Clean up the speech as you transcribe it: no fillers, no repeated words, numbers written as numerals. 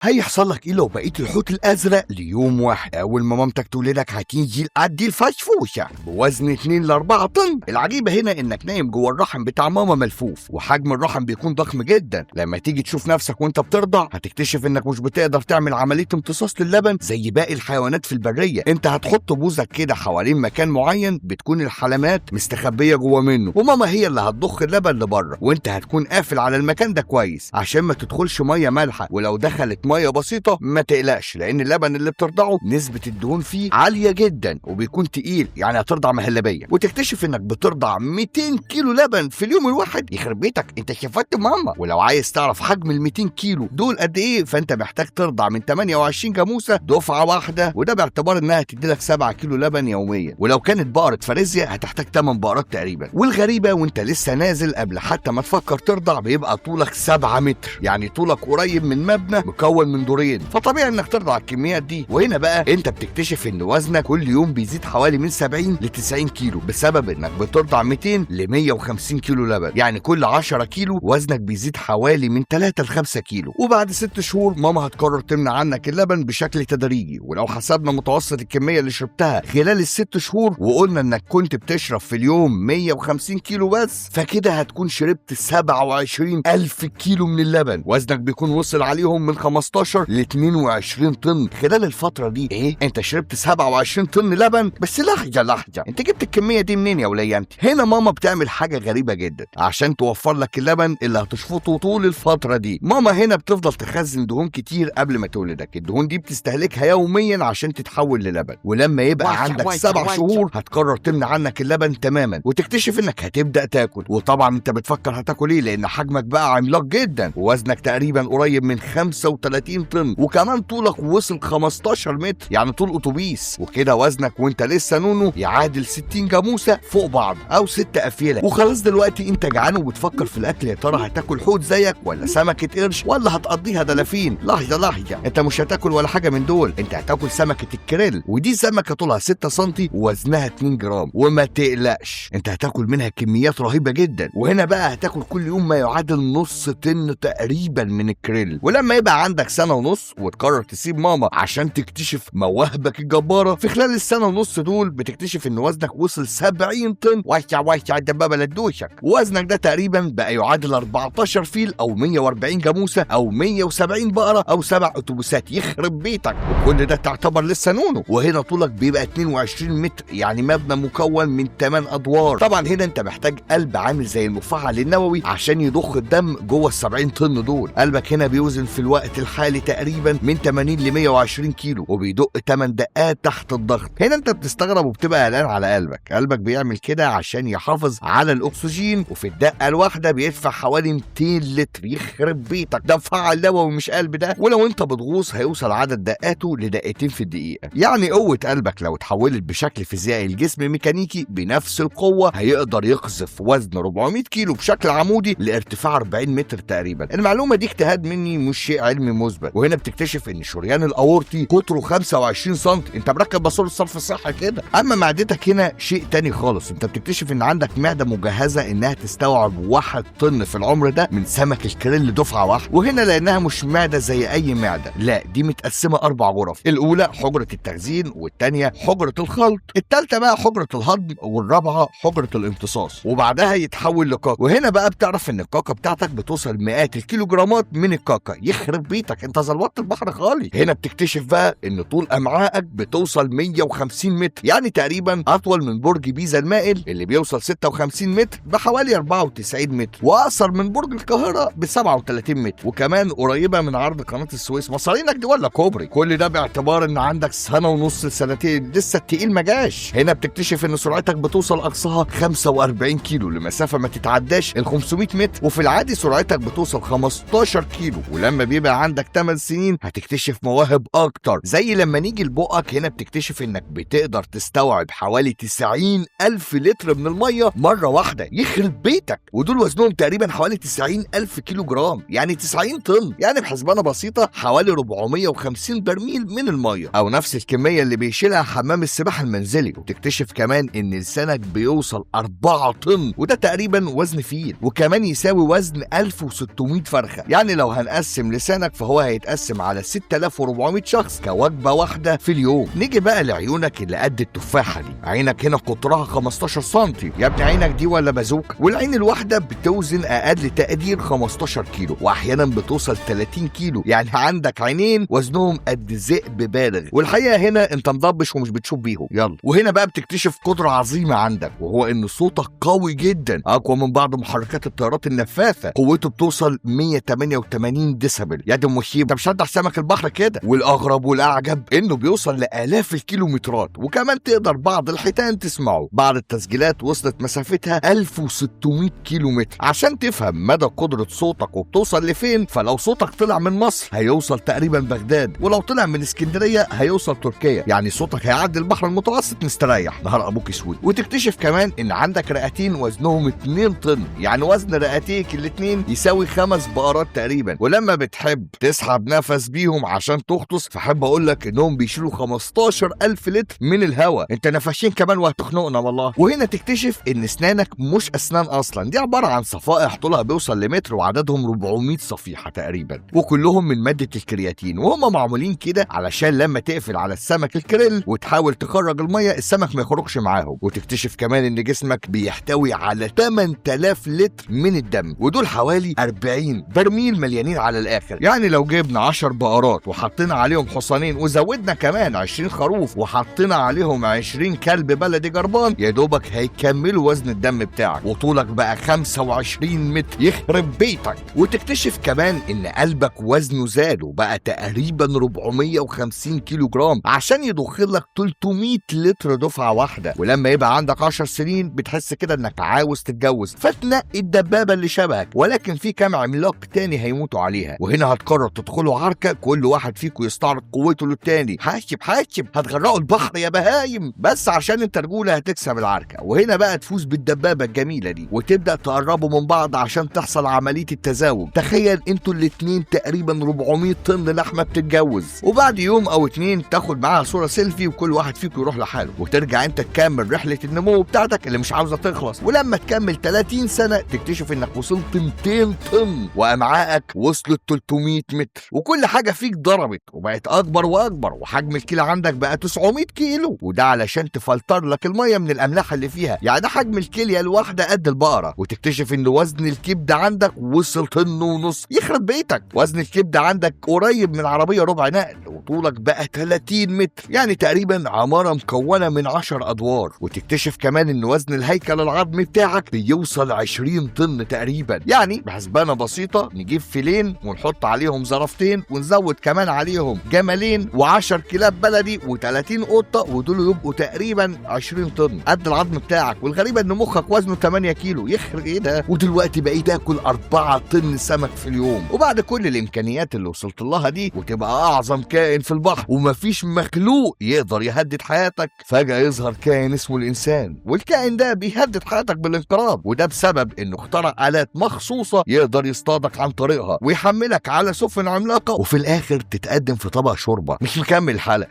هيحصل لك ايه لو بقيت الحوت الازرق ليوم واحد؟ اول ما مامتك تولدك هتنزل قد الفشفوشه بوزن 2 ل 4 طن. العجيبه هنا انك نايم جوه الرحم بتاع ماما ملفوف، وحجم الرحم بيكون ضخم جدا. لما تيجي تشوف نفسك وانت بترضع هتكتشف انك مش بتقدر تعمل عمليه امتصاص للبن زي باقي الحيوانات في البريه. انت هتحط بوزك كده حوالين مكان معين بتكون الحلمات مستخبيه جوه منه، وماما هي اللي هتضخ اللبن لبره، وانت هتكون قافل على المكان ده كويس عشان ما تدخلش ميه مالحه. ولو دخلت ميه بسيطه ما تقلقش، لان اللبن اللي بترضعه نسبه الدهون فيه عاليه جدا وبيكون تقيل، يعني هترضع مهلبيه. وتكتشف انك بترضع 200 كيلو لبن في اليوم الواحد. يخرب بيتك، انت شفت ماما. ولو عايز تعرف حجم ال 200 كيلو دول قد ايه، فانت محتاج ترضع من 28 جاموسه دفعه واحده، وده باعتبار انها تدي لك 7 كيلو لبن يوميا. ولو كانت بقره فريزيا هتحتاج 8 بقرات تقريبا. والغريبه وانت لسه نازل قبل حتى ما تفكر ترضع بيبقى طولك 7 متر، يعني طولك قريب من مبنى مكون من دورين، فطبيعي انك ترضع الكميات دي. وهنا بقى انت بتكتشف ان وزنك كل يوم بيزيد حوالي من 70 ل 90 كيلو بسبب انك بترضع 200 ل 150 كيلو لبن، يعني كل 10 كيلو وزنك بيزيد حوالي من 3 ل 5 كيلو. وبعد 6 شهور ماما هتقرر تمنع عنك اللبن بشكل تدريجي. ولو حسبنا متوسط الكميه اللي شربتها خلال ال6 شهور وقلنا انك كنت بتشرب في اليوم 150 كيلو بس، فكده هتكون شربت 27,000 كيلو من اللبن. وزنك بيكون وصل عليهم من 15 ل 22 طن خلال الفترة دي. ايه، انت شربت 27 طن لبن بس؟ لحظة، انت جبت الكمية دي منين يا ولية انت؟ هنا ماما بتعمل حاجة غريبة جدا عشان توفر لك اللبن اللي هتشفطه طول الفترة دي. ماما هنا بتفضل تخزن دهون كتير قبل ما تولدك. الدهون دي بتستهلكها يوميا عشان تتحول للبن. ولما يبقى عندك 7 شهور هتقرر تمنع عنك اللبن تماما، وتكتشف انك هتبدأ تاكل. وطبعا انت بتفكر هتاكل ايه، لان حجمك بقى عملاق جدا ووزنك تقريبا قريب من 35 طن، وكمان طولك وصل 15 متر، يعني طول اتوبيس. وكده وزنك وانت لسه نونو يعادل 60 جاموسه فوق بعض او 6 افيله. وخلاص دلوقتي انت جعان وبتفكر في الاكل، يا ترى هتاكل حوت زيك ولا سمكه قرش ولا هتقضيها دلافين؟ لحظه، انت مش هتاكل ولا حاجه من دول، انت هتاكل سمكه الكريل، ودي سمكه طولها 6 سم ووزنها 2 جرام. وما تقلقش، انت هتاكل منها كميات رهيبه جدا. وهنا بقى هتاكل كل يوم ما يعادل نص طن تقريبا من الكريل. ولما يبقى عندك 1.5 سنة وتقرر تسيب ماما عشان تكتشف مواهبك الجباره، في خلال ال1.5 سنة دول بتكتشف ان وزنك وصل 70 طن. واشع الدبابه لدوشك. وزنك ده تقريبا بقى يعادل 14 فيل او 140 جاموسه او 170 بقره او 7 اتوبيسات. يخرب بيتك، وكل ده تعتبر لسه نونو. وهنا طولك بيبقى 22 متر، يعني مبنى مكون من 8 ادوار. طبعا هنا انت محتاج قلب عامل زي المفاعل النووي عشان يضخ الدم جوه ال70 طن دول. قلبك هنا بيوزن في الوقت الحالي تقريبا من 80 ل 120 كيلو، وبيدق 8 دقات تحت الضغط. هنا انت بتستغرب وبتبقى قلقان على قلبك بيعمل كده عشان يحافظ على الاكسجين، وفي الدقه الواحده بيدفع حوالي 200 لتر. يخرب بيتك، ده مفاعل نووي مش قلب ده. ولو انت بتغوص هيوصل عدد دقاته لدقتين في الدقيقه. يعني قوه قلبك لو اتحولت بشكل فيزيائي لجسم ميكانيكي بنفس القوه هيقدر يقذف وزن 400 كيلو بشكل عمودي لارتفاع 40 متر تقريبا. المعلومه دي اجتهاد مني مش شيء علمي مثبت. وهنا بتكتشف ان شريان الاورطي قطره 25 سم. انت مركب ماسوره الصرف الصحي كده. اما معدتك هنا شيء تاني خالص. انت بتكتشف ان عندك معده مجهزه انها تستوعب 1 طن في العمر ده من سمك الكريل دفعه واحده. وهنا لانها مش معده زي اي معده، لا دي متقسمه 4 غرف. الاولى حجره التخزين، والثانيه حجره الخلط، الثالثه بقى حجره الهضم، والرابعه حجره الامتصاص، وبعدها يتحول لكاكا. وهنا بقى بتعرف ان الكاكا بتاعتك بتوصل مئات الكيلوجرامات من الكاكا. يخرب بيتك، انت زلطت البحر خالص. هنا بتكتشف بقى ان طول امعائك بتوصل 150 متر، يعني تقريبا اطول من برج بيزا المائل اللي بيوصل 56 متر بحوالي 94 متر، واقصر من برج القاهره ب 37 متر، وكمان قريبه من عرض قناه السويس. مصارينك دي ولا كوبري؟ كل ده باعتبار ان عندك 1.5 سنتين لسه التقيل ما جاش. هنا بتكتشف ان سرعتك بتوصل اقصاها 45 كيلو لمسافه ما تتعداش ال 500 متر، وفي العادي سرعتك بتوصل 15 كيلو. ولما بيبقى عندك 8 سنين هتكتشف مواهب اكتر، زي لما نيجي لبقك. هنا بتكتشف انك بتقدر تستوعب حوالي 90,000 لتر من الميه مره واحده. يخرب بيتك، ودول وزنهم تقريبا حوالي 90,000 كيلو جرام، يعني 90 طن، يعني بحسبانه بسيطه حوالي 450 برميل من الميه، او نفس الكميه اللي بيشيلها حمام السباحه المنزلي. وتكتشف كمان ان لسانك بيوصل 4 طن، وده تقريبا وزن فيل، وكمان يساوي وزن 1600 فرخه. يعني لو هنقسم لسانك فهو هو هيتقسم على 6400 شخص كوجبة واحدة في اليوم. نيجي بقى لعيونك اللي قد التفاحة دي. عينك هنا قطرها 15 سنتي، يا ابني عينك دي ولا بازوك؟ والعين الواحدة بتوزن أقل تقدير 15 كيلو، وأحيانا بتوصل 30 كيلو، يعني عندك عينين وزنهم قد ذئب بالغ. والحقيقة هنا انت مضبش ومش بتشوف بيهم. يلا، وهنا بقى بتكتشف قدرة عظيمة عندك، وهو ان صوتك قوي جدا، اقوى من بعض محركات الطيارات النفاثة. قوته بتوصل 188 ديسبل. يا دي المصيبة، انت مش هتدع سمك البحر كده. والاغرب والاعجب انه بيوصل لالاف الكيلومترات، وكمان تقدر بعض الحيتان تسمعه. بعض التسجيلات وصلت مسافتها 1600 كيلومتر. عشان تفهم مدى قدرة صوتك وبتوصل لفين، فلو صوتك طلع من مصر هيوصل تقريبا بغداد، ولو طلع من اسكندرية هيوصل تركيا. يعني صوتك هيعدي البحر المتوسط مستريح. نهار ابوك اسود. وتكتشف كمان ان عندك رئتين وزنهم 2 طن، يعني وزن رئتيك الاتنين يساوي 5 بقرات تقريبا. ولما بتحب تسحب نفس بيهم عشان تغطس، فحب اقول لك انهم بيشيلوا 15000 لتر من الهواء. انت نفشين كمان وهتخنقنا والله. وهنا تكتشف ان اسنانك مش اسنان اصلا، دي عباره عن صفائح طولها بيوصل لمتر، وعددهم 400 صفيحه تقريبا، وكلهم من ماده الكرياتين. وهم معمولين كده علشان لما تقفل على السمك الكريل وتحاول تخرج الميه، السمك ما يخرجش معاهم. وتكتشف كمان ان جسمك بيحتوي على 8000 لتر من الدم، ودول حوالي 40 برميل مليانين على الاخر. يعني لو جبنا 10 بقرات وحطينا عليهم حصانين وزودنا كمان 20 خروف وحطينا عليهم 20 كلب بلدي جربان، يا دوبك هيكملوا وزن الدم بتاعك، وطولك بقى 25 متر يخرب بيتك. وتكتشف كمان ان قلبك وزنه زاد وبقى تقريبا 450 كيلو جرام عشان يدخل لك 300 لتر دفعه واحده. ولما يبقى عندك 10 سنين بتحس كده انك عاوز تتجوز، فتنقي الدبابه اللي شبهك، ولكن في كام عملاق تاني هيموتوا عليها. وهنا هتقرر تدخلوا عركه، كل واحد فيكم يستعرض قوته للتاني. حاسب هتغرقوا البحر يا بهايم، بس عشان انت رجوله هتكسب العركه. وهنا بقى تفوز بالدبابه الجميله دي، وتبدا تقربوا من بعض عشان تحصل عمليه التزاوج. تخيل انتوا الاتنين تقريبا 400 طن لحمه بتتجوز، وبعد يوم او 2 تاخد معاها صوره سيلفي، وكل واحد فيكم يروح لحاله، وترجع انت تكمل رحله النمو بتاعتك اللي مش عاوزه تخلص. ولما تكمل 30 سنه تكتشف انك وصلت 200 طن، وامعائك وصلت 300 متر، وكل حاجه فيك ضربت وبقت اكبر واكبر، وحجم الكلى عندك بقى 900 كيلو، وده علشان تفلتر لك الميه من الاملاح اللي فيها. يعني ده حجم الكليه الواحده قد البقره. وتكتشف ان وزن الكبده عندك وصل 1.5 طن. يخرب بيتك، وزن الكبده عندك قريب من عربيه ربع نقل، وطولك بقى 30 متر، يعني تقريبا عماره مكونه من 10 ادوار. وتكتشف كمان ان وزن الهيكل العظمي بتاعك بيوصل 20 طن تقريبا. يعني بحسبانه بسيطه نجيب فيلين ونحط عليهم زرفتين ونزود كمان عليهم جملين و10 كلاب بلدي و30 قطه، ودول يبقوا تقريبا 20 طن قد العظم بتاعك. والغريبه ان مخك وزنه 8 كيلو. يخرج ايه ده؟ ودلوقتي بقيت تاكل 4 طن سمك في اليوم. وبعد كل الامكانيات اللي وصلت لها دي، وتبقى اعظم كائن في البحر ومفيش مخلوق يقدر يهدد حياتك، فجاه يظهر كائن اسمه الانسان، والكائن ده بيهدد حياتك بالانقراض. وده بسبب انه اخترع آلات مخصوصه يقدر يصطادك عن طريقها ويحملك على سفن عملاقه، وفي الاخر تتقدم في طبق شوربه. مش مكمل الحلقه،